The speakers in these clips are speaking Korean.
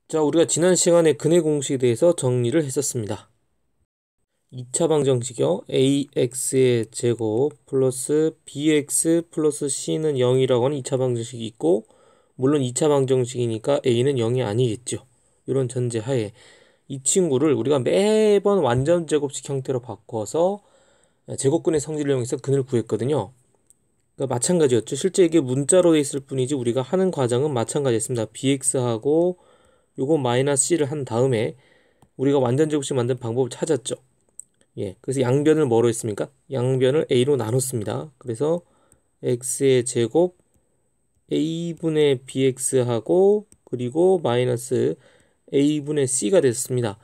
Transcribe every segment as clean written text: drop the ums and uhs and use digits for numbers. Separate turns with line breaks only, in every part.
자, 우리가 지난 시간에 근해 공식에 대해서 정리를 했었습니다. 2차 방정식이요. ax의 제곱 플러스 bx 플러스 c는 0이라고 하는 2차 방정식이 있고, 물론 2차 방정식이니까 a는 0이 아니겠죠. 이런 전제하에 이 친구를 우리가 매번 완전 제곱식 형태로 바꿔서 제곱근의 성질을 이용해서 근을 구했거든요. 그러니까 마찬가지였죠. 실제 이게 문자로 돼 있을 뿐이지 우리가 하는 과정은 마찬가지였습니다. bx하고 요거 마이너스 c를 한 다음에 우리가 완전 제곱식 만든 방법을 찾았죠. 예, 그래서 양변을 뭐로 했습니까? 양변을 a로 나눴습니다. 그래서 x의 제곱 a분의 bx하고 그리고 마이너스 a분의 c가 됐습니다.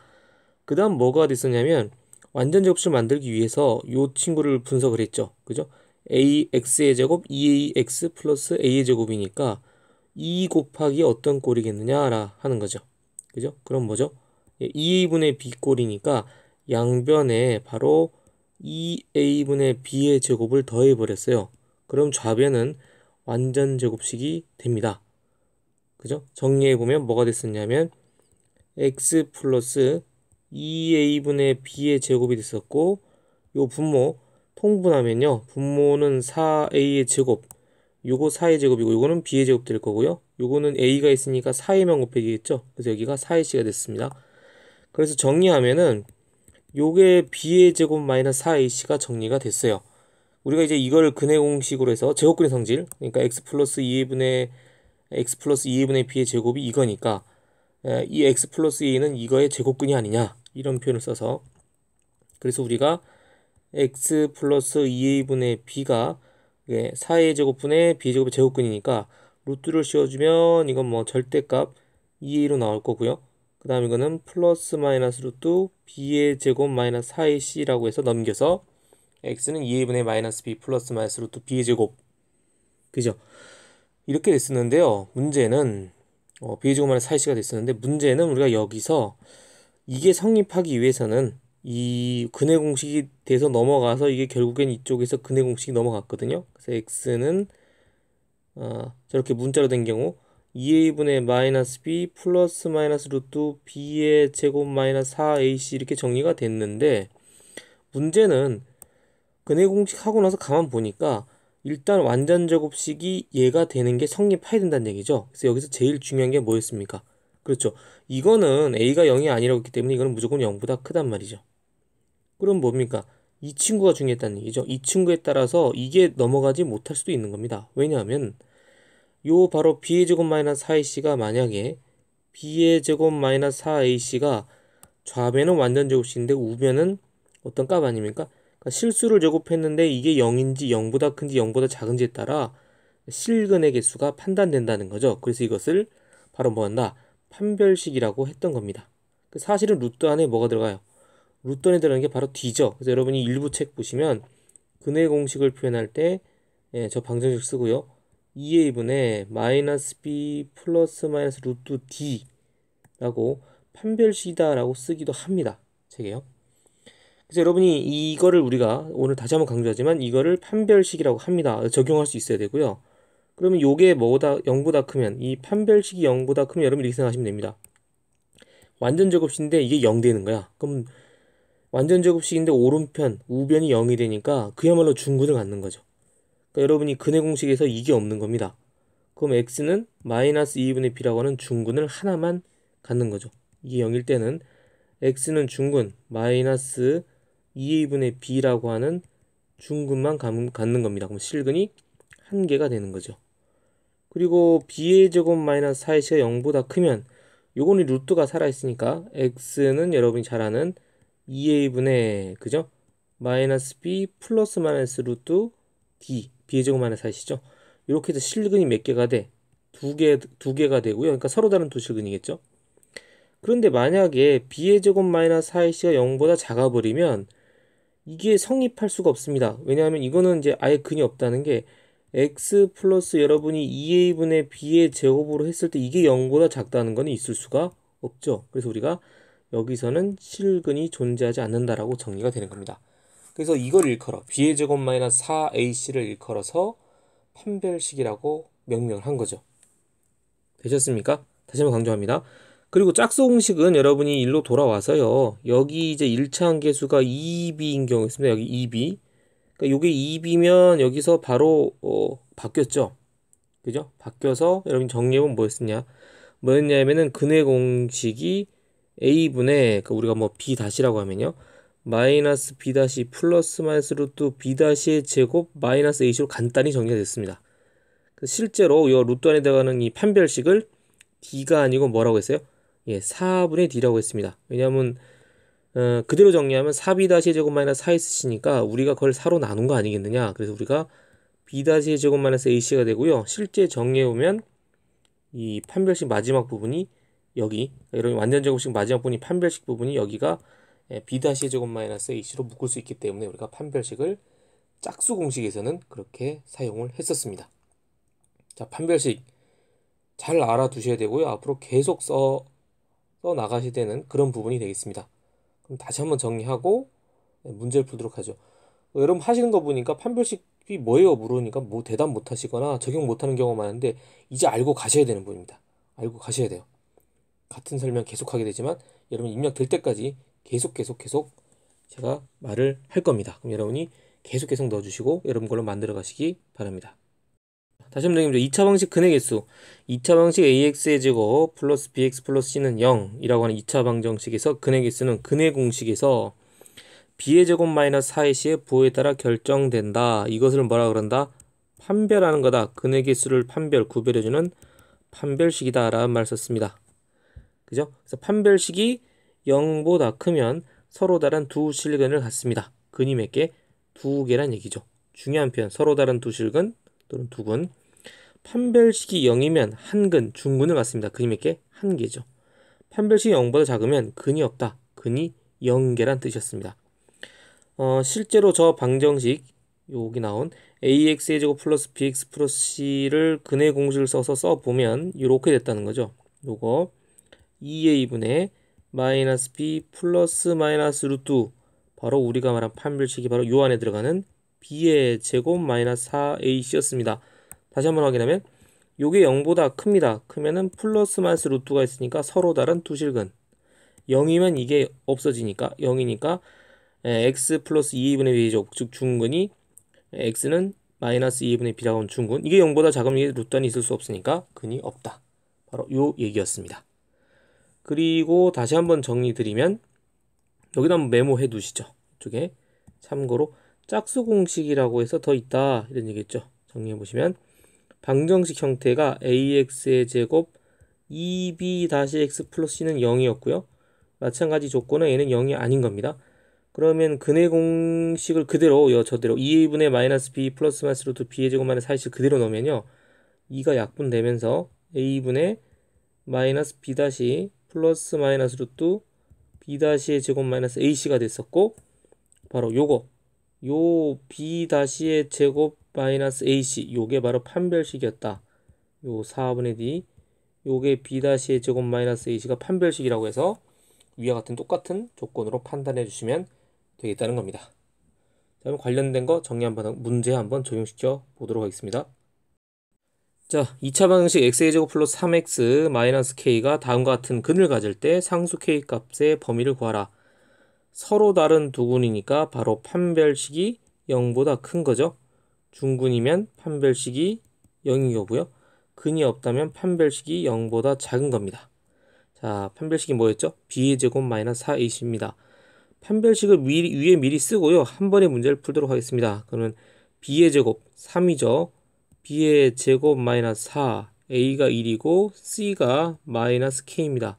그 다음 뭐가 됐었냐면 완전 제곱식을 만들기 위해서 요 친구를 분석을 했죠. 그죠? ax의 제곱 2ax 플러스 a의 제곱이니까 2 곱하기 어떤 꼴이겠느냐 하는 거죠. 그죠? 그럼 뭐죠? 2a분의 b꼴이니까 양변에 바로 2a분의 b의 제곱을 더해버렸어요. 그럼 좌변은 완전 제곱식이 됩니다. 그죠? 정리해보면 뭐가 됐었냐면 x 플러스 2a분의 b의 제곱이 됐었고 요 분모 통분하면요. 분모는 4a의 제곱 요거 4의 제곱이고 요거는 b의 제곱 될 거고요. 요거는 a가 있으니까 4의만 곱하기겠죠. 그래서 여기가 4ac가 됐습니다. 그래서 정리하면은 요게 b의 제곱 마이너스 4ac가 정리가 됐어요. 우리가 이제 이걸 근해 공식으로 해서 제곱근의 성질, 그러니까 x 플러스 2분의 b의 제곱이 이거니까 이 x 플러스 2는 이거의 제곱근이 아니냐 이런 표현을 써서 그래서 우리가 x 플러스 2a분의 b가 4의 제곱분의 b의 제곱의 제곱근이니까 루트를 씌워주면 이건 뭐 절대값 2a로 나올 거고요. 그 다음 이거는 플러스 마이너스 루트 b의 제곱 마이너스 4ac라고 해서 넘겨서 x는 2a분의 마이너스 b 플러스 마이너스 루트 b의 제곱 그죠? 이렇게 됐었는데요. 문제는 b의 제곱 마이너스 4ac가 됐었는데 문제는 우리가 여기서 이게 성립하기 위해서는 이 근해 공식이 돼서 넘어가서 이게 결국엔 이쪽에서 근해 공식이 넘어갔거든요. 그래서 x는 저렇게 문자로 된 경우 2a분의 마이너스 b 플러스 마이너스 루트 b의 제곱 마이너스 4ac 이렇게 정리가 됐는데 문제는 근해 공식 하고 나서 가만 보니까 일단 완전 제곱식이 얘가 되는 게 성립해야 된다는 얘기죠. 그래서 여기서 제일 중요한 게 뭐였습니까? 그렇죠. 이거는 a가 0이 아니라고 했기 때문에 이거는 무조건 0보다 크단 말이죠. 그럼 뭡니까? 이 친구가 중요했다는 얘기죠. 이 친구에 따라서 이게 넘어가지 못할 수도 있는 겁니다. 왜냐하면 요 바로 b의 제곱 마이너스 4ac가 만약에 b의 제곱 마이너스 4ac가 좌변은 완전 제곱식인데 우변은 어떤 값 아닙니까? 그러니까 실수를 제곱했는데 이게 0인지 0보다 큰지 0보다 작은지에 따라 실근의 개수가 판단된다는 거죠. 그래서 이것을 바로 뭐한다? 판별식이라고 했던 겁니다. 사실은 루트 안에 뭐가 들어가요? 루트 안에 들어가는 게 바로 D죠. 그래서 여러분이 일부 책 보시면 근해 공식을 표현할 때 저 방정식 쓰고요. 2a분의 마이너스 b 플러스 마이너스 루트 d라고 판별식이다라고 쓰기도 합니다. 책에요. 그래서 여러분이 이거를 우리가 오늘 다시 한번 강조하지만 이거를 판별식이라고 합니다. 적용할 수 있어야 되고요. 그러면 요게 뭐보다 0보다 크면 이 판별식이 0보다 크면 여러분 이렇게 생각하시면 됩니다. 완전 제곱식인데 이게 0 되는 거야. 그럼 완전 제곱식인데 오른편 우변이 0이 되니까 그야말로 중근을 갖는 거죠. 그러니까 여러분이 근해 공식에서 이게 없는 겁니다. 그럼 x는 마이너스 2분의 b라고 하는 중근을 하나만 갖는 거죠. 이게 0일 때는 x는 중근 마이너스 2분의 b라고 하는 중근만 갖는 겁니다. 그럼 실근이 한 개가 되는 거죠. 그리고 b의 제곱 마이너스 4ac가 0보다 크면 요거는 루트가 살아있으니까 x는 여러분이 잘 아는 2a분의 그죠? 마이너스 b 플러스 마이너스 루트 d b의 제곱 마이너스 4이죠. 이렇게 해서 실근이 몇 개가 돼? 두 개가 되고요. 그러니까 서로 다른 두 실근이겠죠. 그런데 만약에 b의 제곱 마이너스 4ac가 0보다 작아버리면 이게 성립할 수가 없습니다. 왜냐하면 이거는 이제 아예 근이 없다는 게 x 플러스 여러분이 2a분의 b의 제곱으로 했을 때 이게 0보다 작다는 거는 있을 수가 없죠. 그래서 우리가 여기서는 실근이 존재하지 않는다라고 정리가 되는 겁니다. 그래서 이걸 일컬어 b의 제곱 마이너스 4ac를 일컬어서 판별식이라고 명명을 한 거죠. 되셨습니까? 다시 한번 강조합니다. 그리고 짝수 공식은 여러분이 일로 돌아와서요. 여기 이제 1차 함계수가 2b인 경우 있습니다. 여기 2b. 그러니까 요게 2b면 여기서 바로 바뀌었죠. 그죠? 바뀌어서 여러분 정리해보면 뭐였냐면은 근해 공식이 a분의 그 우리가 뭐 b 다시라고 하면요. 마이너스 b 다시 플러스 마이너스 루트 b 다시의 제곱 마이너스 aC로 간단히 정리가 됐습니다. 실제로 이 루트 안에 들어가는 이 판별식을 d가 아니고 뭐라고 했어요? 예, 4분의 d라고 했습니다. 왜냐하면 그대로 정리하면 4b-의 제곱 마이너스 4x니까 우리가 그걸 4로 나눈 거 아니겠느냐. 그래서 우리가 b-의 제곱 마이너스 ac가 되고요. 실제 정리해보면 이 판별식 마지막 부분이 여기 이런 완전 제곱식 마지막 부분이 판별식 부분이 여기가 b-의 제곱 마이너스 ac로 묶을 수 있기 때문에 우리가 판별식을 짝수 공식에서는 그렇게 사용을 했었습니다. 자, 판별식 잘 알아두셔야 되고요. 앞으로 계속 써 나가셔야 되는 그런 부분이 되겠습니다. 그럼 다시 한번 정리하고 문제를 풀도록 하죠. 여러분 하시는 거 보니까 판별식이 뭐예요? 물으니까 뭐 대답 못 하시거나 적용 못 하는 경우가 많은데 이제 알고 가셔야 되는 부분입니다. 알고 가셔야 돼요. 같은 설명 계속 하게 되지만 여러분 입력될 때까지 계속 제가 말을 할 겁니다. 그럼 여러분이 계속 넣어주시고 여러분 걸로 만들어 가시기 바랍니다. 다시 한번 정리해보죠. 2차 방식 근해계수 2차 방식 ax의 제곱 플러스 bx 플러스 c는 0이라고 하는 2차 방정식에서 근해계수는 근해공식에서 b의 제곱 마이너스 4ac의 부호에 따라 결정된다. 이것을 뭐라 그런다? 판별하는 거다. 근해계수를 구별해주는 판별식이다 라는 말을 썼습니다. 그죠? 그래서 판별식이 0보다 크면 서로 다른 두 실근을 갖습니다. 근이 몇 개? 두 개란 얘기죠. 중요한 표현 서로 다른 두 실근 또는 두 근. 판별식이 0이면 한 근, 중근을 갖습니다. 근이 몇 개? 한 개죠. 판별식이 0보다 작으면 근이 없다. 근이 0개란 뜻이었습니다. 실제로 저 방정식 여기 나온 ax의 제곱 플러스 bx 플러스 c를 근해 공식을 써서 써보면 이렇게 됐다는 거죠. 요거 2a분의 마이너스 b 플러스 마이너스 루트 바로 우리가 말한 판별식이 바로 요 안에 들어가는 b의 제곱 마이너스 4ac였습니다. 다시 한번 확인하면 요게 0보다 큽니다. 크면은 플러스 마이너스 루트가 있으니까 서로 다른 두 실근 0이면 이게 없어지니까 0이니까 x 플러스 2분의 b죠. 즉 중근이 x는 마이너스 2분의 b라고 하면 중근 이게 0보다 작으면 이게 루트 안에 있을 수 없으니까 근이 없다. 바로 요 얘기였습니다. 그리고 다시 한번 정리 드리면 여기다 한번 메모해 두시죠. 이쪽에 참고로 짝수 공식이라고 해서 더 있다 이런 얘기했죠. 정리해 보시면 방정식 형태가 ax의 제곱 2b-x 플러스 c는 0이었고요. 마찬가지 조건은 얘는 0이 아닌 겁니다. 그러면 근해 공식을 그대로 저대로 2a분의 마이너스 b 플러스 마이너스 루트 b의 제곱 마이너스 4를 그대로 넣으면요. 2가 약분되면서 a분의 마이너스 b 다시 플러스 마이너스 루트 b 다시의 제곱 마이너스 ac가 됐었고 바로 요거 요 b 다시의 제곱 마이너스 ac 요게 바로 판별식이었다. 요 4분의 d 요게 b 다시의 제곱 마이너스 ac가 판별식이라고 해서 위와 같은 똑같은 조건으로 판단해 주시면 되겠다는 겁니다. 다음 관련된 거 문제 한번 적용시켜 보도록 하겠습니다. 자, 2차 방정식 x의 제곱 플러스 3x 마이너스 k가 다음과 같은 근을 가질 때 상수 k 값의 범위를 구하라. 서로 다른 두 근이니까 바로 판별식이 0보다 큰 거죠. 중근이면 판별식이 0인 거고요. 근이 없다면 판별식이 0보다 작은 겁니다. 자, 판별식이 뭐였죠? b의 제곱 마이너스 4ac입니다. 판별식을 위에 미리 쓰고요. 한 번에 문제를 풀도록 하겠습니다. 그러면 b의 제곱 3이죠. b의 제곱 마이너스 4, a가 1이고 c가 마이너스 k입니다.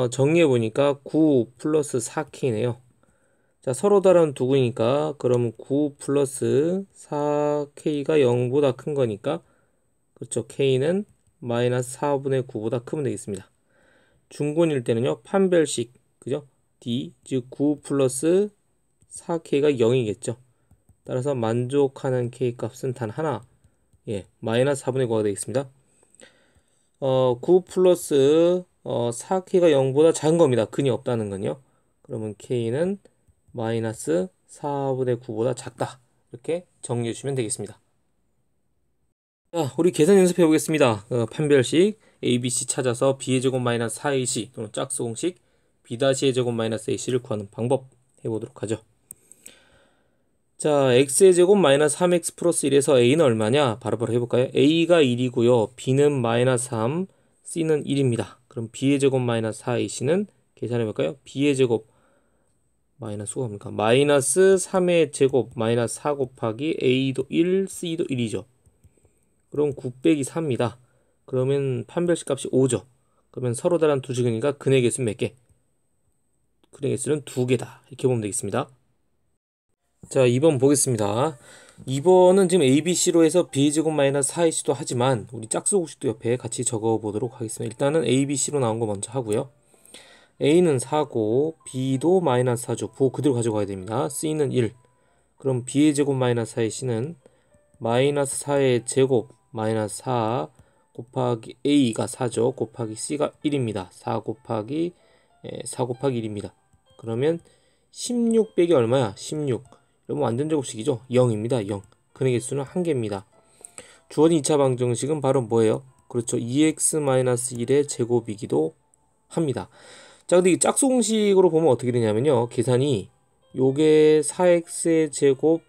정리해보니까 9 플러스 4k네요. 자, 서로 다른 두 근이니까 그러면 9 플러스 4k가 0보다 큰 거니까 그렇죠. k는 마이너스 4분의 9보다 크면 되겠습니다. 중근일 때는요. 판별식 그죠? d 즉 9 플러스 4k가 0이겠죠. 따라서 만족하는 k 값은 단 하나 마이너스 4분의 9가 되겠습니다. 9 플러스 4k가 0보다 작은 겁니다. 근이 없다는 건요. 그러면 k는 마이너스 4분의 9보다 작다. 이렇게 정리해 주시면 되겠습니다. 자, 우리 계산 연습해 보겠습니다. 판별식 A, B, C 찾아서 B의 제곱 마이너스 4AC 또는 짝수 공식 B-의 제곱 마이너스 AC를 구하는 방법 해보도록 하죠. 자, X의 제곱 마이너스 3X 플러스 1에서 A는 얼마냐? 바로바로 해볼까요? A가 1이고요. B는 마이너스 3, C는 1입니다. 그럼 B의 제곱 마이너스 4AC는 계산해볼까요? B의 제곱 마이너스 뭡니까? 마이너스 3의 제곱 마이너스 4 곱하기 A도 1, C도 1이죠. 그럼 9 빼기 4입니다. 그러면 판별식 값이 5죠. 그러면 서로 다른 두 직은이니까 근의 개수는 몇 개? 근의 개수는 2개다. 이렇게 보면 되겠습니다. 자, 2번 보겠습니다. 2번은 지금 ABC로 해서 B제곱 마이너스 4AC도 하지만 우리 짝수 공식도 옆에 같이 적어 보도록 하겠습니다. 일단은 ABC로 나온 거 먼저 하고요. A는 4고 B도 마이너스 4죠. 부호 그대로 가져가야 됩니다. C는 1. 그럼 B의 제곱 마이너스 4AC는 마이너스 4의 제곱 마이너스 4 곱하기 A가 4죠. 곱하기 C가 1입니다. 4 곱하기 1입니다. 그러면 16 빼기 얼마야? 16. 여러분 완전 제곱식이죠? 0입니다. 0. 근의 개수는 1개입니다. 주어진 2차 방정식은 바로 뭐예요? 그렇죠. 2x-1의 제곱이기도 합니다. 자, 근데 이 짝수 공식으로 보면 어떻게 되냐면요. 계산이 요게 4x의 제곱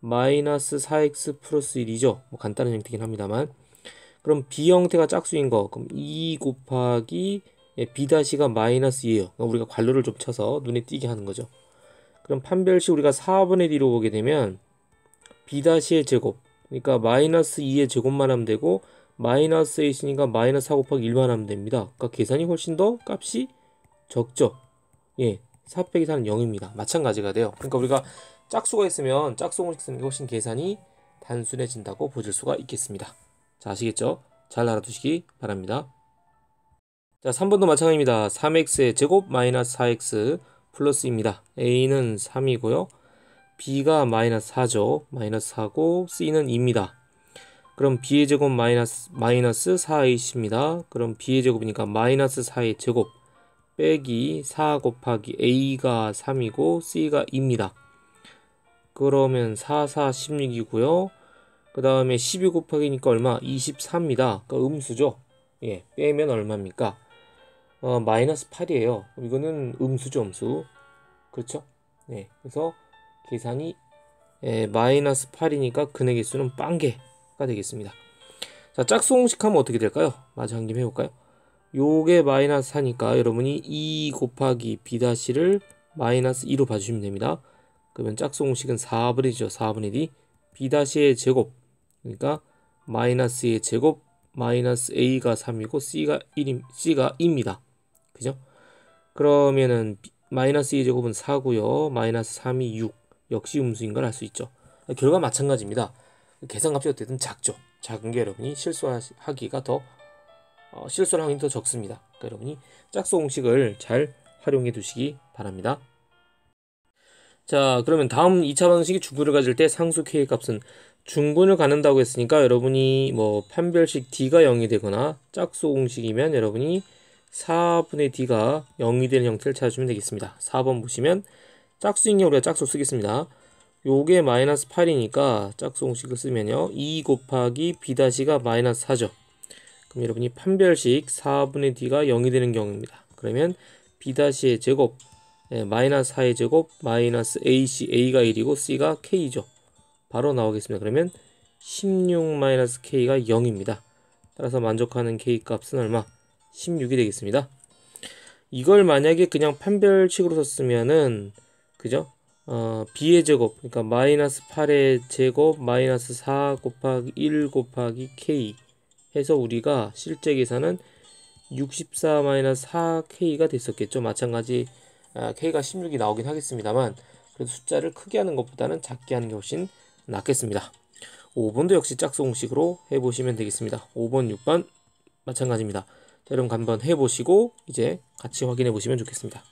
마이너스 4x 플러스 1이죠. 뭐 간단한 형태긴 합니다만. 그럼 B 형태가 짝수인 거, 그럼 2 곱하기 B-가 마이너스 2예요. 그러니까 우리가 괄호를 좀 쳐서 눈에 띄게 하는 거죠. 그럼 판별식 우리가 4분의 D로 보게 되면 B-의 제곱, 그러니까 마이너스 2의 제곱만 하면 되고 마이너스 에 있으니까 마이너스 4 곱하기 1만 하면 됩니다. 그러니까 계산이 훨씬 더 값이 적죠. 예, 4 빼기 4는 0입니다. 마찬가지가 돼요. 그러니까 우리가 짝수가 있으면 짝수 공식 쓰는 게 훨씬 계산이 단순해진다고 보실 수가 있겠습니다. 자, 아시겠죠? 잘 알아두시기 바랍니다. 자, 3번도 마찬가지입니다. 3x의 제곱 마이너스 4x 플러스입니다. A는 3이고요. B가 마이너스 4죠. 마이너스 4고 C는 2입니다. 그럼 B의 제곱 마이너스 4AC입니다. 그럼 B의 제곱이니까 마이너스 4의 제곱 빼기 4 곱하기 A가 3이고 C가 2입니다. 그러면 4, 4, 16이고요. 그 다음에 12 곱하기니까 얼마? 24입니다. 그러니까 음수죠. 예, 빼면 얼마입니까? 마이너스 8이에요. 이거는 음수죠, 음수. 그렇죠? 네, 그래서 계산이 마이너스 8이니까 근의 개수는 빵개가 되겠습니다. 자, 짝수 공식 하면 어떻게 될까요? 마저 한 김 해볼까요? 요게 마이너스 4니까 여러분이 2 곱하기 B-를 마이너스 2로 봐주시면 됩니다. 그러면 짝수 공식은 4분의 D죠. 4분의 D. B-의 제곱, 그러니까 마이너스의 제곱 마이너스 A가 3이고 C가 2입니다. 그죠? 그러면은 마이너스 2의 제곱은 4고요. 마이너스 3이 6. 역시 음수인 걸 알 수 있죠. 결과 마찬가지입니다. 계산값이 어쨌든 작죠. 작은 게 여러분이 실수하기가 더 실수할 확률이 더 적습니다. 그러니까 여러분이 짝수 공식을 잘 활용해 두시기 바랍니다. 자, 그러면 다음 2차 방식이 중근을 가질 때 상수 K의 값은 중근을 갖는다고 했으니까 여러분이 뭐 판별식 D가 0이 되거나 짝수 공식이면 여러분이 4분의 D가 0이 되는 형태를 찾아주면 되겠습니다. 4번 보시면 짝수인 경우 우리가 짝수 쓰겠습니다. 요게 마이너스 8이니까 짝수 공식을 쓰면요. 2 곱하기 B-가 마이너스 4죠. 그럼 여러분이 판별식 4분의 D가 0이 되는 경우입니다. 그러면 B-의 제곱 마이너스 4의 제곱 마이너스 AC, A가 1이고 C가 K죠. 바로 나오겠습니다. 그러면 16 마이너스 K가 0입니다. 따라서 만족하는 K 값은 얼마? 16이 되겠습니다. 이걸 만약에 그냥 판별식으로 썼으면은 그죠? B의 제곱, 그러니까 마이너스 8의 제곱 마이너스 4 곱하기 1 곱하기 K 해서 우리가 실제 계산은 64 마이너스 4K가 됐었겠죠. 마찬가지 K가 16이 나오긴 하겠습니다만 그래도 숫자를 크게 하는 것보다는 작게 하는 게 훨씬 낫겠습니다. 5번도 역시 짝수 공식으로 해보시면 되겠습니다. 5번, 6번 마찬가지입니다. 자, 여러분 한번 해보시고 이제 같이 확인해 보시면 좋겠습니다.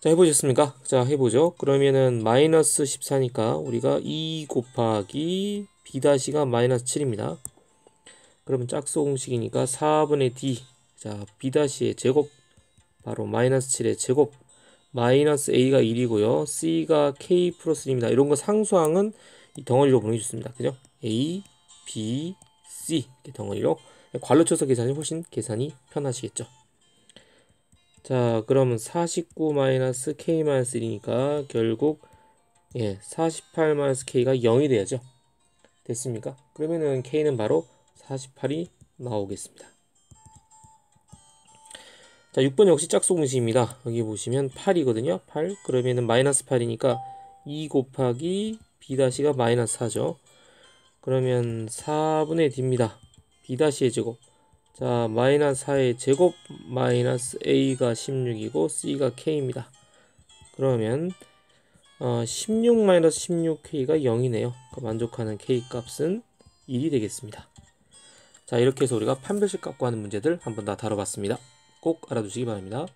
자, 해보셨습니까? 자, 해보죠. 그러면은 마이너스 14니까 우리가 2 곱하기 B-가 마이너스 7입니다. 그러면 짝수 공식이니까 4분의 D, 자, B-의 제곱 바로 마이너스 7의 제곱 마이너스 A가 1이고요. C가 K 플러스 1입니다. 이런 거 상수항은 이 덩어리로 보내주셨습니다. 그죠? A, B, C 이렇게 덩어리로 괄호 쳐서 계산이 훨씬 계산이 편하시겠죠. 자, 그러면 49-k-1이니까 결국 48-k가 0이 돼야죠. 됐습니까? 그러면은 k는 바로 48이 나오겠습니다. 자, 6번 역시 짝수공식입니다. 여기 보시면 8이거든요. 8. 그러면은 마이너스 8이니까 2 곱하기 b-가 마이너스 4죠. 그러면 4분의 d입니다. b-의 제곱. 자, 마이너스 4의 제곱 마이너스 a가 16이고 c가 k입니다. 그러면 16-16k가 0이네요. 만족하는 k 값은 1이 되겠습니다. 자, 이렇게 해서 우리가 판별식 갖고 하는 문제들 한번 다 다뤄봤습니다. 꼭 알아두시기 바랍니다.